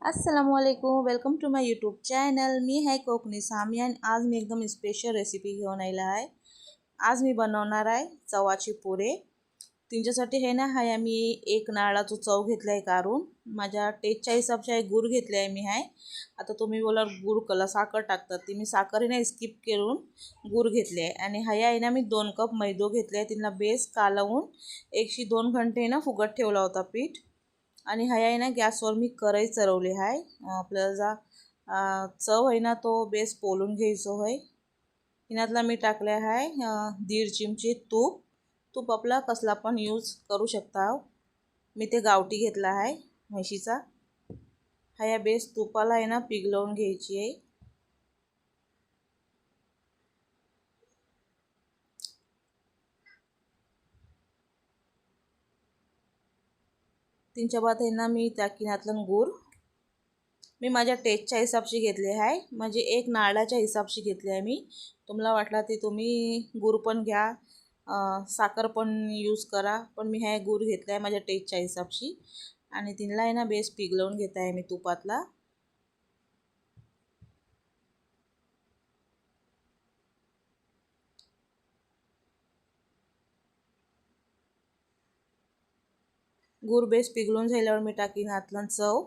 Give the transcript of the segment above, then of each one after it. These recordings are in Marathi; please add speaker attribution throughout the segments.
Speaker 1: अस्सलामुअलैकुम, welcome to my YouTube channel. मी आहे कोकणी सामिया आणि आज मी एकदम स्पेशल रेसिपी घेऊन आलेला आहे. आज मी बनवणार आहे चवाची पुरे. तुमच्यासाठी हे ना आहे मी एक नारळाचा चव घेतला आहे काढून. माझ्या टेस्टच्या हिसाबचे गुळ घेतले आहे मी आहे. आता तुम्ही बोला गुळ कला साखर टाकतात ती मी साखरही नाही स्किप करून गुळ घेतले आहे. आणि ह्या आहे ना मी 2 कप मैदो घेतले आहे. तिला बेस कालवून 1 ते 2 घंटे ना फुगत ठेवला होता पीठ. आणि हा आहे ना गॅसवर मी कढई चरवली आहे. आपल्याला जा चव आहे ना तो बेस पोलून घ्यायचो आहे. हिनातला मी टाकले आहे 1.5 चिमचे तूप. तूप आपला कसला पण यूज करू शकता. मी ते गावठी घेतला आहे म्हशीचा. हा या बेस तुपाला आहे ना पिघलवून घ्यायची आहे. तीनच्या बाद आहे ना मी त्या किनातलं गूळ मी माझ्या टेस्टच्या हिसाबशी घेतले आहे. म्हणजे एक नारळाच्या हिसाबशी घेतले आहे मी. तुम्हाला वाटला ते तुम्ही गूळ पण घ्या, साखर पण यूज करा, पण मी हे गूळ घेतला आहे माझ्या टेस्टच्या हिसाबशी. आणि तिला आहे ना बेस पिघलवून घेत आहे मी तुपातला. गूळ बेस पिघलून झाल्यावर मी टाकीन आतलं चव.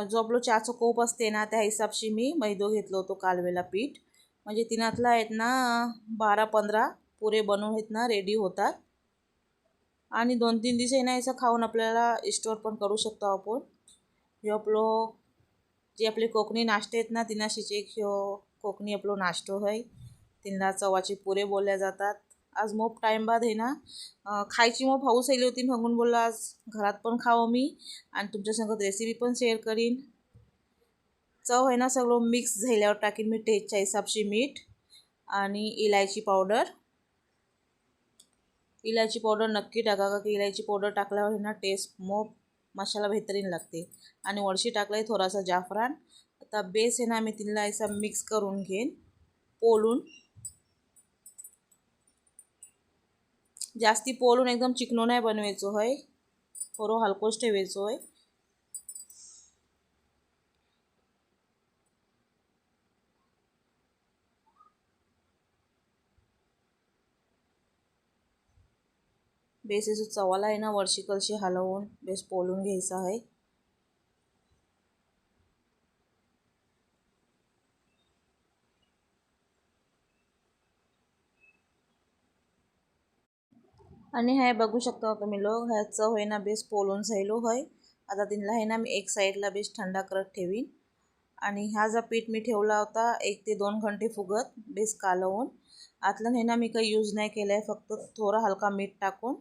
Speaker 1: जो आपलं चहाचं कोप असते ना त्या हिसाबशी मी मैदो घेतलो होतो कालवेला पीठ. म्हणजे तिनातला आहेत ना 12-15 पुरे बनवून आहेत ना रेडी होतात. आणि 2-3 दिवस ना असं खाऊन आपल्याला स्टोर पण करू शकतो आपण. हे आपलं जे आपले कोकणी नाश्ते आहेत ना तिनाशीच एक कोकणी आपलं नाश्तो आहे. तिला चवाचे पुरे बोलल्या जातात. आज मोप टाईम बाद आहे ना खायची मोप हाऊस आली होती म्हणून बोलला आज घरात पण खावं मी आणि तुमच्या संगत रेसिपी पण शेअर करीन. चव आहे ना सगळं मिक्स झाल्यावर टाकीन मी टेस्टच्या हिसाबशी मीठ आणि इलायची पावडर. इलायची पावडर नक्की टाका का की इलायची पावडर टाकल्यावर ना टेस्ट मोप मसाला बेहतरीन लागते. आणि वरशी टाकलाय थोडासा जाफरान. आता बेस आहे ना मी तिला असा मिक्स करून घेईन पोलून. जास्ती पोलून एकदम चिकनो नाही बनवायचो आहे, थोडं हलकोच ठेवायचो आहे. बेस चवाला आहे ना वरशी कलशी हलवून बेस पोलून घ्यायचा आहे. आणि हे बघू शकता तुम्ही लोक ह्याचं होय ना बेस पोलून झालो होय. आता तिला आहे ना मी एक साईडला बेस थंडा करत ठेवीन. आणि हा जो पीठ मी ठेवला होता 1 ते 2 घंटे फुगत बेस कालवून. आतलं हे ना मी काही यूज नाही केलं आहे, फक्त थोडा हलका मीठ टाकून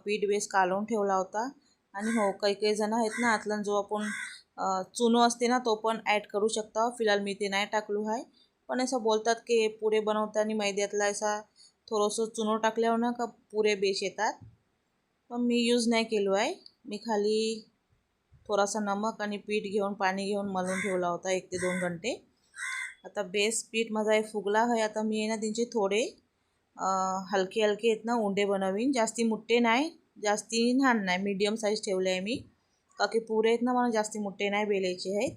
Speaker 1: पीठ बेस कालवून ठेवला होता. आणि हो काही काही जण आहेत ना आतलं जो आपण चुनो असते ना तो पण ॲड करू शकता. फिलहाल मी ते नाही टाकलो आहे. पण असं बोलतात की पुरे बनवताना मैद्यातला असा थोडंसं चुनो टाकल्यावर ना का पुरे बेस येतात. पण मी यूज नाही केलो आहे. मी खाली थोडासा नमक आणि पीठ घेऊन पाणी घेऊन मळून ठेवला होता 1 ते 2 घंटे. आता बेस पीठ माझा हे फुगला आहे. आता मी आहे ना त्यांचे थोडे हलके हलके आहेत ना उंडे बनवीन. जास्ती मोठे नाही, जास्ती लहान नाही, मीडियम साईज ठेवले आहे मी. का की पुरे आहेत ना मला जास्ती मोठे नाही बेलायचे आहेत.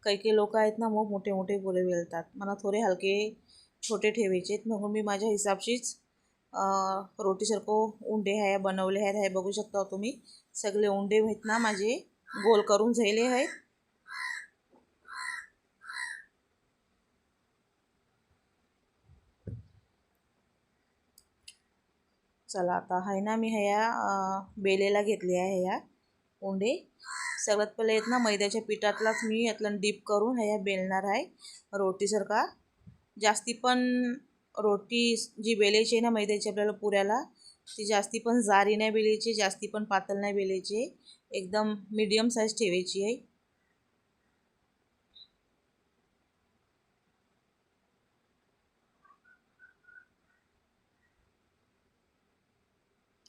Speaker 1: काही काही लोक आहेत ना मग मोठे मोठे पुरे बेलतात. मला थोडे हलके छोटे ठेवायचे आहेत म्हणून मी माझ्या हिसाबशीच रोटीसारखं उंडे आहे बनवले आहेत. हे बघू शकता तुम्ही सगळे उंडे आहेत ना माझे गोल करून झाले आहेत. चला आता आहे ना मी ह्या बेलेला घेतले आहे ह्या उंडे. सगळ्यात पहिले आहेत ना मैद्याच्या पिठातलाच मी यातलं डीप करून ह्या बेलणार आहे रोटीसारखा. जास्ती पण रोटी जी बेलायची आहे ना मैद्याची आपल्याला पुऱ्याला ती जास्ती पण जारी नाही बेलायची, जास्ती पण पातळ नाही बेलायची, एकदम मीडियम साईज ठेवायची आहे.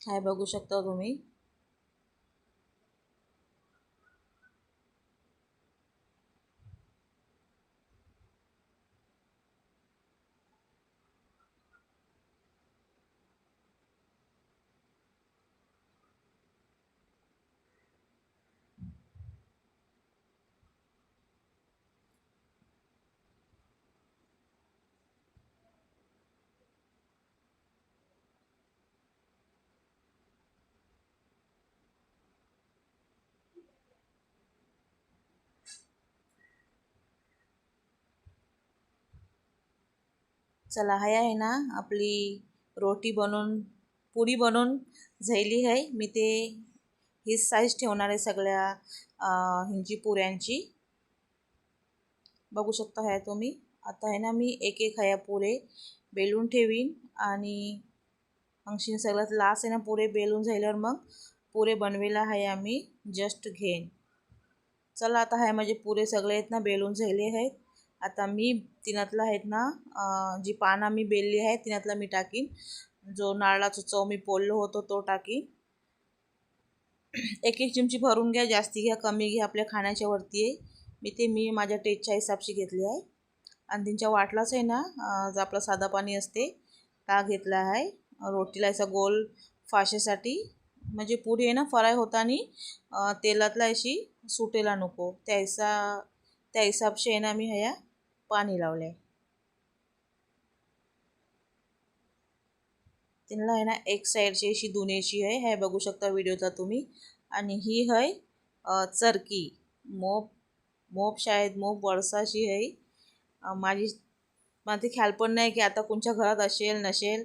Speaker 1: काय बघू शकता तुम्ही. चला हाय आहे ना आपली रोटी बनवून पुरी बनवून झाली आहे. मी ते ही साईज ठेवणार आहे सगळ्या हिंची पुऱ्यांची. बघू शकता आहे तुम्ही. आता आहे ना मी एक एक ह्या पुरे बेलून ठेवीन आणि अंशीन सगळ्यात लास्ट आहे ना पुरे बेलून झाल्यावर मग पुरे बनवेला आहे आम्ही जस्ट घेईन. चला आता आहे माझे पुरे सगळे आहेत ना बेलून झाले आहेत. आता मी तिनातला आहेत ना जी पानं मी बेलली आहे तिनातला मी टाकीन. जो नारळाचा चव मी पोललो होतो तो टाकीन. एक एक चिमची भरून घ्या, जास्ती घ्या कमी घ्या आपल्या खाण्याच्या वरती आहे. मी माझ्या टेस्टच्या हिसाबशी घेतली आहे. आणि त्यांच्या वाटलाच आहे ना जो आपला साधा पाणी असते ता घेतला आहे रोटीला असा गोल फाशेसाठी. म्हणजे पुरी आहे ना फ्राय होताना तेलातला अशी सुटेला नको त्या हिसाबशी आहे ना मी ह्या पाणी लावले. त्यांना आहे ना एक साईडची अशी दुनेची आहे हे बघू शकता व्हिडिओला तुम्ही. आणि ही आहे चरकी मोप शायद मोप वर्षाची आहे. मला ते ख्याल पण नाही की आता कोणच्या घरात असेल नसेल,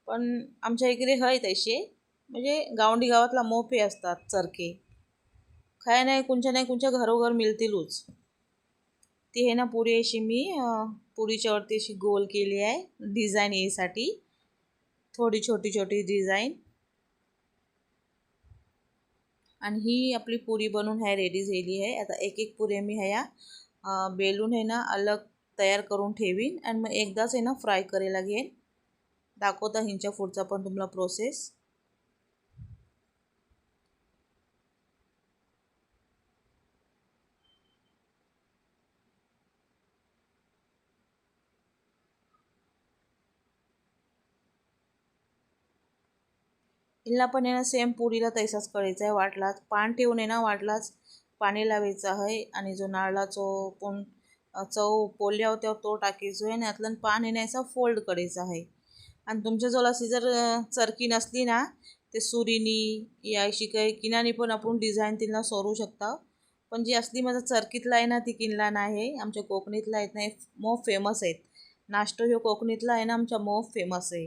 Speaker 1: पण आमच्या इकडे आहे तसे. म्हणजे गावंडी गावातला मोप हे असतात चरके. काय नाही कोणच्या घरोघर मिळतीलच. ती आहे ना पुरी अशी मी पुरीच्या वरती अशी गोल केली आहे डिझाईन येसाठी. थोडी छोटी छोटी डिझाईन. आणि ही आपली पुरी बनवून आहे रेडी झाली आहे. आता एक एक पुरी मी ह्या बेलून आहे ना अलग तयार करून ठेवीन आणि मग एकदाच आहे ना फ्राय करायला घेईन. दाखवता हिंच्या पुढचा पण तुम्हाला प्रोसेस. हिला पण आहे ना सेम पुरीला तैसाच करायचा आहे. वाटलाच पान ठेवून आहे ना वाटलाच पाणी लावायचं आहे. आणि जो नारळाचो पण चव पोल्या होत्या तो टाकायचो आहे आणि यातलं पान आहे ना असा फोल्ड करायचा आहे. आणि तुमच्या जवळ अशी जर चरकी नसली ना ते सुरीनी या अशी काही किनानी पण आपण डिझाईन तिला सोडू शकता. पण जी असली माझा चरकीतला आहे ना ती किनला नाही. आमच्या कोकणीतला आहेत ना मोस्ट फेमस आहेत. नाश्तो ह्यो कोकणीतला आहे ना आमच्या मोस्ट फेमस आहे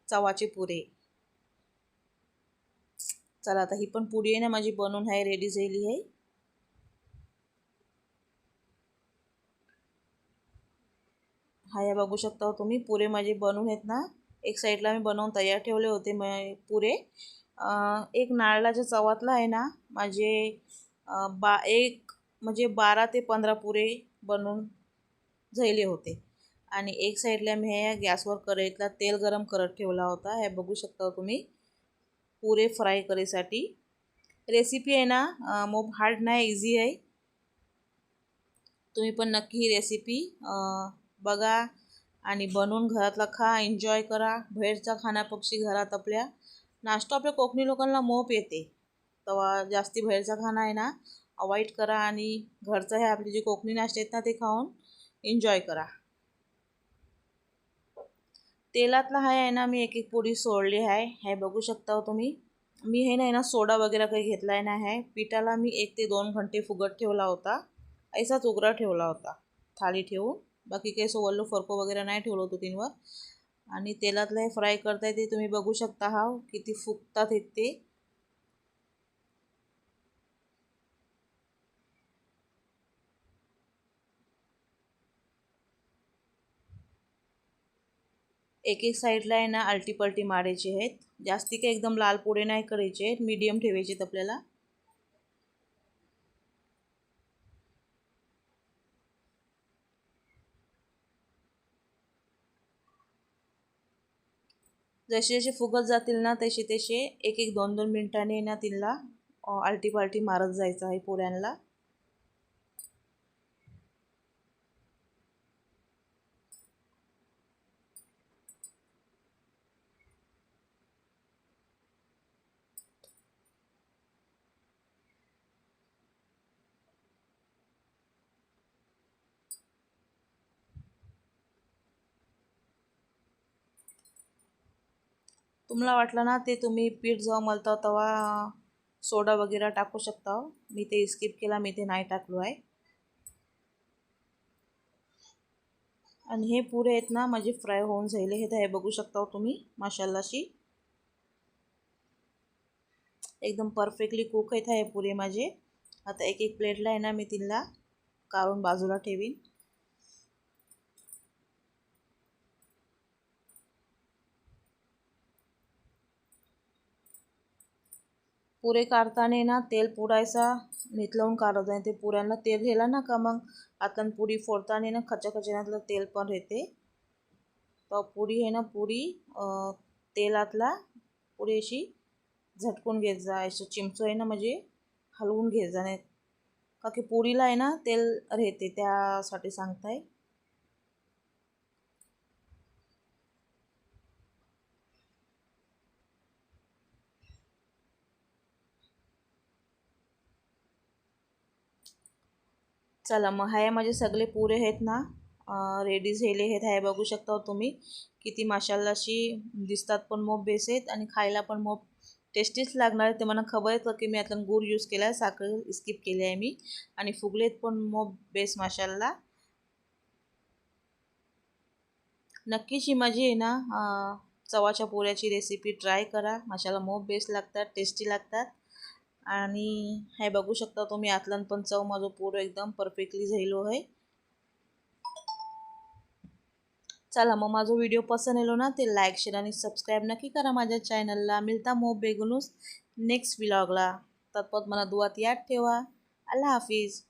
Speaker 1: चवाचे पुरे. चला आता ही पण पुरी आहे ना माझी बनवून आहे रेडी झाली आहे. ह्या बघू शकता तुम्ही पुरे माझे बनवून आहेत ना. एक साईडला मी बनवून तयार ठेवले होते पुरे. एक नारळाच्या चवातला आहे ना माझे एक म्हणजे 12 ते 15 पुरे बनवून झाले होते. आणि एक साईडला मी ह्या गॅसवर कढईतला तेल गरम करत ठेवला होता. हे बघू शकता तुम्ही पुरे फ्राय करायसाठी. रेसिपी आहे ना मग हार्ड नाही, इझी आहे. तुम्ही पण नक्की ही रेसिपी बघा आणि बनवून घरातला खा, एन्जॉय करा. बाहेरचा खाण्यापेक्षा घरात आपल्या नाश्ता आपल्या कोकणी लोकांना मोप येते. तेव्हा जास्ती बाहेरचा खाणं आहे ना अवॉइड करा आणि घरचं हे आपले जे कोकणी नाश्ते आहेत ना ते खाऊन एन्जॉय करा. तेलातला आहे ना मी एक एक पुडी सोडली आहे. हे बघू शकता तुम्ही. मी हे नाही ना सोडा वगैरे काही घेतला नाही आहे. पिठाला मी 1 ते 2 घंटे फुगत ठेवला होता. ऐसाच उघडा ठेवला होता थाली ठेवून. बाकी काही वल्लो फरको वगैरे नाही ठेवलं होतं तीनवर. आणि तेलातलं हे फ्राय करताय ते तुम्ही बघू शकता हा किती फुगतात ते. एक एक साईडला आहे ना आलटी पलटी मारायचे आहेत. जास्ती काही एकदम लाल पोळे नाही करायचे आहेत, मीडियम ठेवायचे आहेत आपल्याला. जसे जसे फुगत जातील ना तसे तसे एक एक 2-2 मिनिटांनी ना तिला आलटी पालटी मारत जायचं आहे पोळ्यांना. तुम्हाला वाटलं ना ते तुम्ही पीठ जेव्हा मळता तेव्हा सोडा वगैरे टाकू शकता. मी ते स्किप केला, मी ते नाही टाकलो आहे. आणि हे पुरे आहेत ना माझे फ्राय होऊन झाले. हे बघू शकता तुम्ही माशाल्लाशी एकदम परफेक्टली कुक आहेत हे पुरे माझे. आता एक एक प्लेटला आहे ना मी तिला काढून बाजूला ठेवीन. पुरे काढताना ना तेल पुरायचा निथलवून काढत आहे. ते पुऱ्यांना तेल गेला ना का मग आतून पुरी फोडताना ना खचाखचीनातलं तेल पण राहते. तर पुरी आहे ना पुरी तेलातला पुरी अशी झटकून घेत जा. असं चिमचो आहे ना म्हणजे हलवून घेत जा नाही का की पुरीला आहे ना तेल राहते त्यासाठी सांगताय. चला मग हे माझे सगळे पुरे आहेत ना रेडी झाले आहेत. हे बघू शकता तुम्ही किती माशाल्लाशी दिसतात पण मोप बेस आहेत आणि खायला पण मोप टेस्टीच लागणार आहे. ते मला खबर आहे की मी आता गूळ यूज केला आहे, साखर स्किप केली आहे मी. आणि फुगलेत पण मोप बेस माशाल्ला. नक्कीच ही माझी आहे ना चवाच्या पुऱ्याची रेसिपी ट्राय करा. माशाला मोप बेस्ट लागतात, टेस्टी लागतात. आणि हे बघू शकता तुम्ही आतलन पण चव माझं पुरं एकदम परफेक्टली झालो आहे. चला मग माझा व्हिडिओ पसंत आलो ना ते लाईक शेअर आणि सबस्क्राईब नक्की करा माझ्या चॅनलला. मिळता मोप बेगुनूस नेक्स्ट व्लॉगला. तत्पत मला दुआत याद ठेवा. अल्लाह हाफिज.